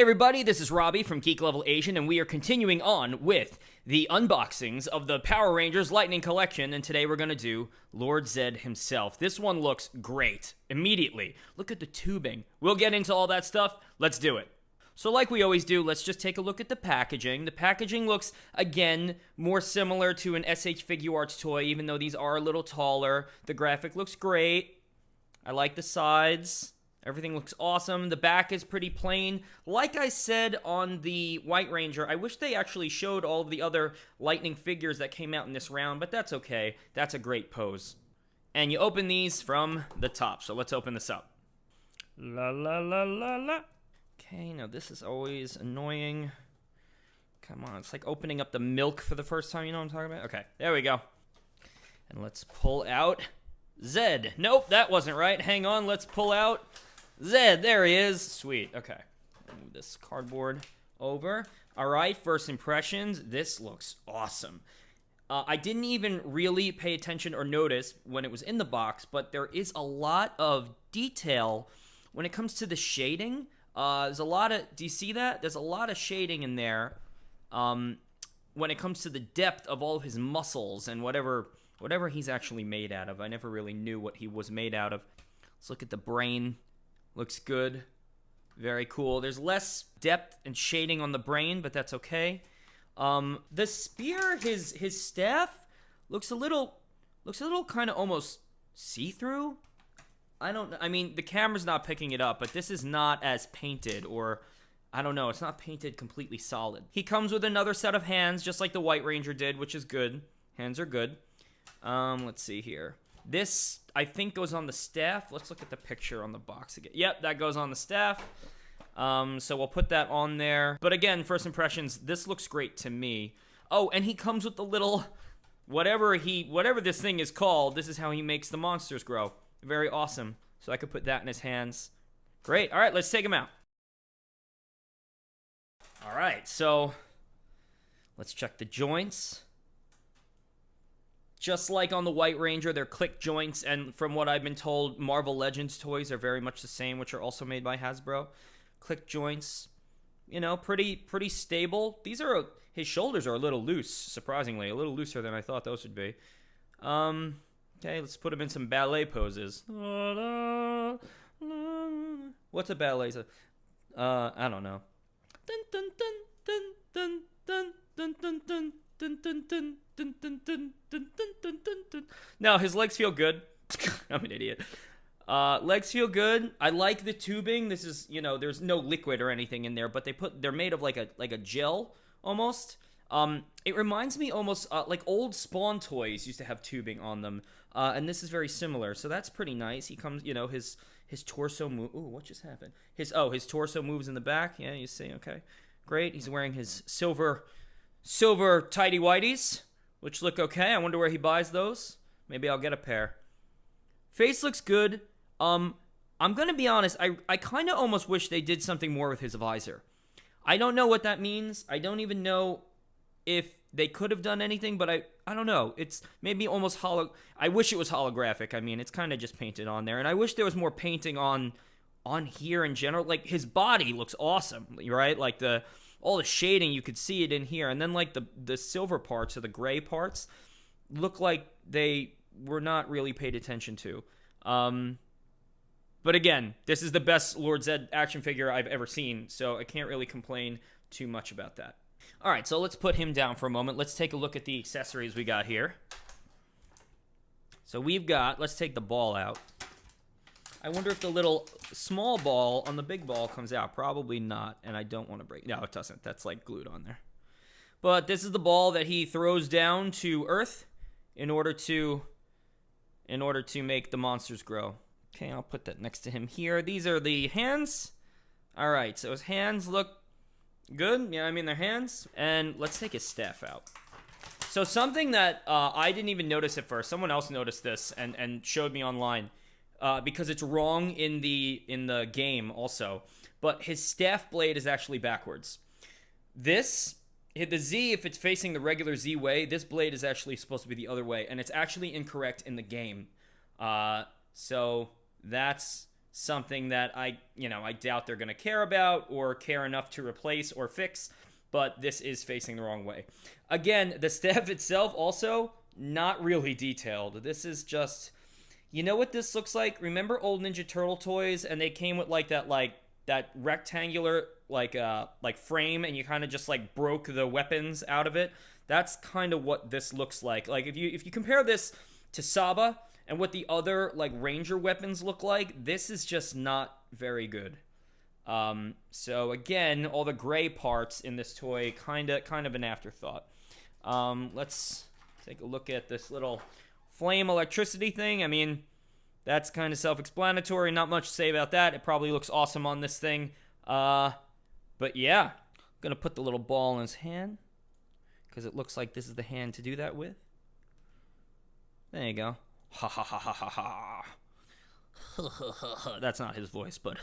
Hey everybody, this is Robbie from Geek Level Asian, and we are continuing on with the unboxings of the Power Rangers Lightning Collection, and today we're going to do Lord Zedd himself. This one looks great, immediately. Look at the tubing. We'll get into all that stuff. Let's do it. So like we always do, let's just take a look at the packaging. The packaging looks, again, more similar to an SH Figuarts toy, even though these are a little taller. The graphic looks great. I like the sides. Everything looks awesome. The back is pretty plain. Like I said on the White Ranger, I wish they actually showed all of the other Lightning figures that came out in this round, but that's okay. That's a great pose. And you open these from the top, so let's open this up. La la la la la. Okay, now this is always annoying. Come on, it's like opening up the milk for the first time, you know what I'm talking about? Okay, there we go. And let's pull out Zedd. Nope, that wasn't right. Hang on, let's pull out Zedd. There he is. Sweet. Okay. Move this cardboard over. All right, first impressions. This looks awesome. I didn't even really pay attention or notice when it was in the box, but there is a lot of detail when it comes to the shading. There's a lot of, do you see that? There's a lot of shading in there when it comes to the depth of all of his muscles and whatever he's actually made out of. I never really knew what he was made out of. Let's look at the brain. Looks good. Very cool. There's less depth and shading on the brain, but that's okay. The spear, his staff, looks a little kind of almost see-through. I don't know. I mean, the camera's not picking it up, but this is not as painted, or I don't know. It's not painted completely solid. He comes with another set of hands, just like the White Ranger did, which is good. Hands are good. Let's see here. This, I think, goes on the staff. Let's look at the picture on the box again. Yep, that goes on the staff. So we'll put that on there. But again, first impressions, this looks great to me. Oh, and he comes with the little, whatever this thing is called, this is how he makes the monsters grow. Very awesome. So I could put that in his hands. Great. All right, let's take him out. All right, so let's check the joints. Just like on the White Ranger, they're click joints, and from what I've been told, Marvel Legends toys are very much the same, which are also made by Hasbro. Click joints, you know, pretty stable. His shoulders are a little loose, surprisingly, a little looser than I thought those would be. Okay, let's put him in some ballet poses. What's a ballet? I don't know. Dun dun dun dun dun dun dun dun dun. Dun, dun, dun, dun, dun, dun, dun, dun, dun, dun. Now, his legs feel good. I'm an idiot. Legs feel good. I like the tubing. This is, you know, there's no liquid or anything in there, but they're made of like a gel almost. It reminds me almost like old Spawn toys used to have tubing on them, and this is very similar. So that's pretty nice. He comes, you know, his torso move. Ooh, what just happened? His torso moves in the back. Yeah, you see. Okay, great. He's wearing his silver tighty whities, which look okay. I wonder where he buys those. Maybe I'll get a pair. Face looks good. I'm gonna be honest, I kind of almost wish they did something more with his visor. I don't know what that means. I don't even know if they could have done anything, but I don't know. It's maybe almost I wish it was holographic. I mean, it's kind of just painted on there, and I wish there was more painting on here in general. Like, his body looks awesome, right? Like all the shading, you could see it in here. And then like the silver parts or the gray parts look like they were not really paid attention to. But again, this is the best Lord Zedd action figure I've ever seen, so I can't really complain too much about that. All right, so let's put him down for a moment. Let's take a look at the accessories we got here. So let's take the ball out. I wonder if the little small ball on the big ball comes out. Probably not, and I don't want to break. No, it doesn't. That's like glued on there. But this is the ball that he throws down to Earth in order to make the monsters grow. Okay, I'll put that next to him here. These are the hands. All right, so his hands look good. Yeah, I mean, they're hands. And let's take his staff out. So something that I didn't even notice at first. Someone else noticed this and showed me online. Because it's wrong in the game also. But his staff blade is actually backwards. The Z, if it's facing the regular Z way, this blade is actually supposed to be the other way. And it's actually incorrect in the game. So that's something that I doubt they're going to care about or care enough to replace or fix, but this is facing the wrong way. Again, the staff itself also not really detailed. This is just, you know what this looks like? Remember old Ninja Turtle toys, and they came with that rectangular frame, and you kind of just like broke the weapons out of it. That's kind of what this looks like. Like if you compare this to Saba and what the other like Ranger weapons look like, this is just not very good. So again, all the gray parts in this toy kind of an afterthought. Let's take a look at this little flame electricity thing. I mean, that's kind of self-explanatory. Not much to say about that. It probably looks awesome on this thing. But yeah, I'm gonna put the little ball in his hand because it looks like this is the hand to do that with. There you go. Ha ha ha ha ha ha. That's not his voice, but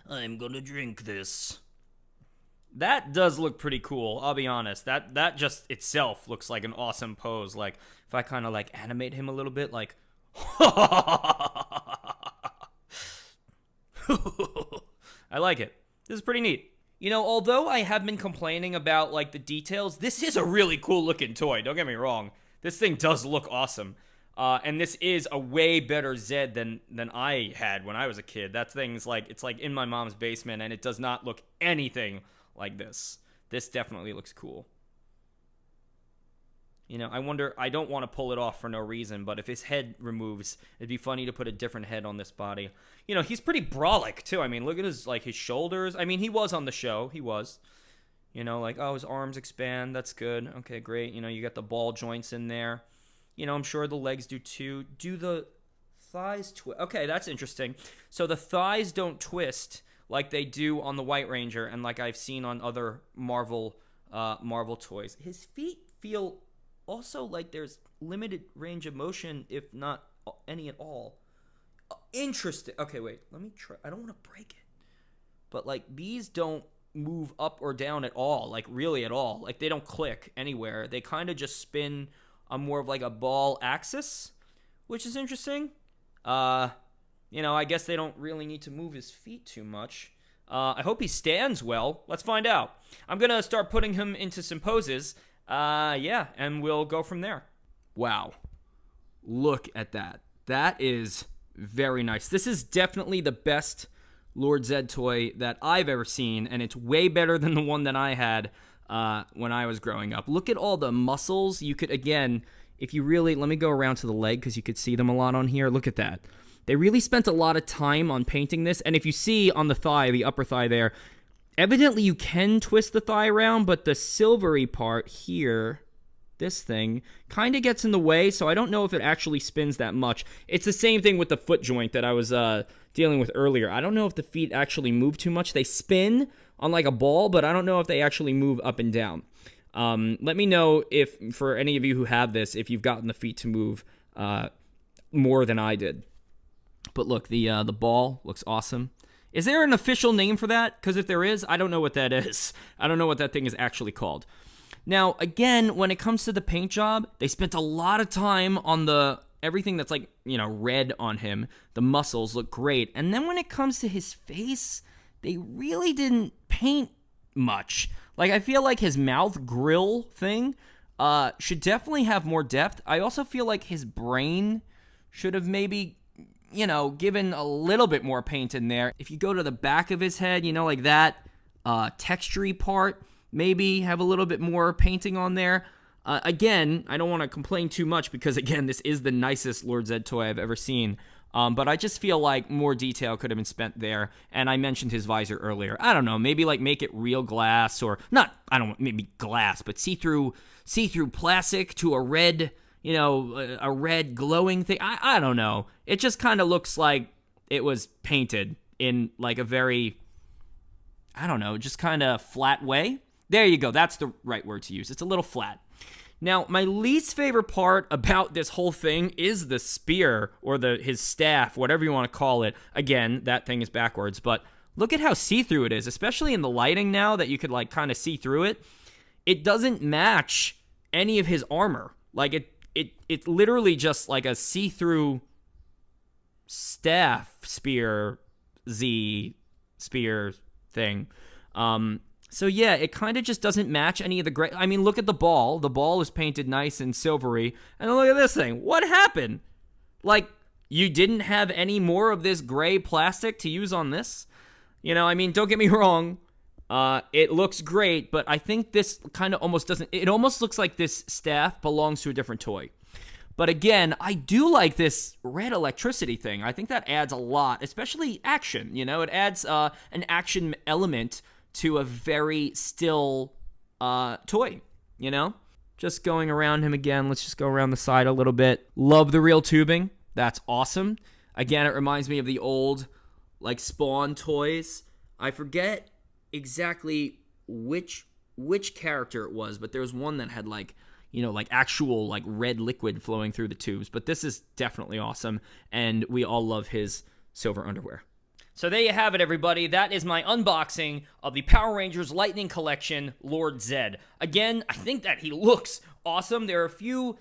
I'm gonna drink this. That does look pretty cool, I'll be honest. That just itself looks like an awesome pose. Like, if I kind of like animate him a little bit, like I like it. This is pretty neat. You know, although I have been complaining about like the details, this is a really cool looking toy. Don't get me wrong. This thing does look awesome. And this is a way better Zedd than I had when I was a kid. That thing's like, it's like in my mom's basement, and it does not look anything like this. This definitely looks cool. You know, I don't want to pull it off for no reason, but if his head removes, it'd be funny to put a different head on this body. You know, he's pretty brolic, too. I mean, look at his shoulders. I mean, he was on the show. He was. You know, like, oh, his arms expand. That's good. Okay, great. You know, you got the ball joints in there. You know, I'm sure the legs do, too. Do the thighs twist? Okay, that's interesting. So the thighs don't twist like they do on the White Ranger and like I've seen on other Marvel toys. His feet feel also like there's limited range of motion, if not any at all. Interesting. Okay, wait. Let me try. I don't want to break it. But, like, these don't move up or down at all. Like, really at all. Like, they don't click anywhere. They kind of just spin on more of, like, a ball axis, which is interesting. You know, I guess they don't really need to move his feet too much. I hope he stands well. Let's find out. I'm going to start putting him into some poses. Yeah, and we'll go from there. Wow. Look at that. That is very nice. This is definitely the best Lord Zedd toy that I've ever seen, and it's way better than the one that I had when I was growing up. Look at all the muscles. You could, again, if you really, let me go around to the leg because you could see them a lot on here. Look at that. They really spent a lot of time on painting this, and if you see on the thigh, the upper thigh there, evidently you can twist the thigh around, but the silvery part here, this thing, kind of gets in the way, so I don't know if it actually spins that much. It's the same thing with the foot joint that I was dealing with earlier. I don't know if the feet actually move too much. They spin on like a ball, but I don't know if they actually move up and down. Let me know if, for any of you who have this, if you've gotten the feet to move more than I did. But look, the ball looks awesome. Is there an official name for that? Because if there is, I don't know what that is. I don't know what that thing is actually called. Now, again, when it comes to the paint job, they spent a lot of time on everything that's like, you know, red on him. The muscles look great. And then when it comes to his face, they really didn't paint much. Like, I feel like his mouth grill thing should definitely have more depth. I also feel like his brain should have maybe, you know, given a little bit more paint in there. If you go to the back of his head, you know, like that textury part, maybe have a little bit more painting on there. Again, I don't want to complain too much because, again, this is the nicest Lord Zedd toy I've ever seen. But I just feel like more detail could have been spent there. And I mentioned his visor earlier. I don't know, maybe like make it real glass or not, I don't want maybe glass, but see-through plastic to a red, you know, a red glowing thing. I don't know. It just kind of looks like it was painted in like a very, I don't know, just kind of flat way. There you go. That's the right word to use. It's a little flat. Now, my least favorite part about this whole thing is the spear or his staff, whatever you want to call it. Again, that thing is backwards, but look at how see-through it is, especially in the lighting now that you could like kind of see through it. It doesn't match any of his armor. Like it's literally just like a see-through staff spear Z spear thing. So yeah, it kind of just doesn't match any of the gray. I mean, look at the ball. The ball is painted nice and silvery. And look at this thing. What happened? Like, you didn't have any more of this gray plastic to use on this? You know, I mean, don't get me wrong. It looks great, but I think this kind of almost doesn't. It almost looks like this staff belongs to a different toy. But again, I do like this red electricity thing. I think that adds a lot, especially action. You know, it adds an action element to a very still toy, you know? Just going around him again. Let's just go around the side a little bit. Love the real tubing. That's awesome. Again, it reminds me of the old, like, Spawn toys. I forget exactly which character it was, but there was one that had, like, you know, like actual, like, red liquid flowing through the tubes. But this is definitely awesome, and we all love his silver underwear. So there you have it, everybody. That is my unboxing of the Power Rangers Lightning Collection, Lord Zedd. Again, I think that he looks awesome. There are a few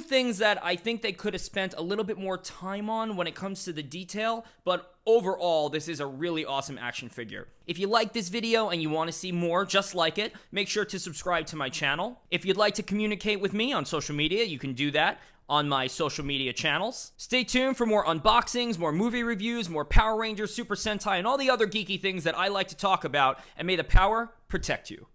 things that I think they could have spent a little bit more time on when it comes to the detail, but overall, this is a really awesome action figure. If you like this video and you want to see more just like it, make sure to subscribe to my channel. If you'd like to communicate with me on social media, you can do that on my social media channels. Stay tuned for more unboxings, more movie reviews, more Power Rangers, Super Sentai, and all the other geeky things that I like to talk about, and may the power protect you.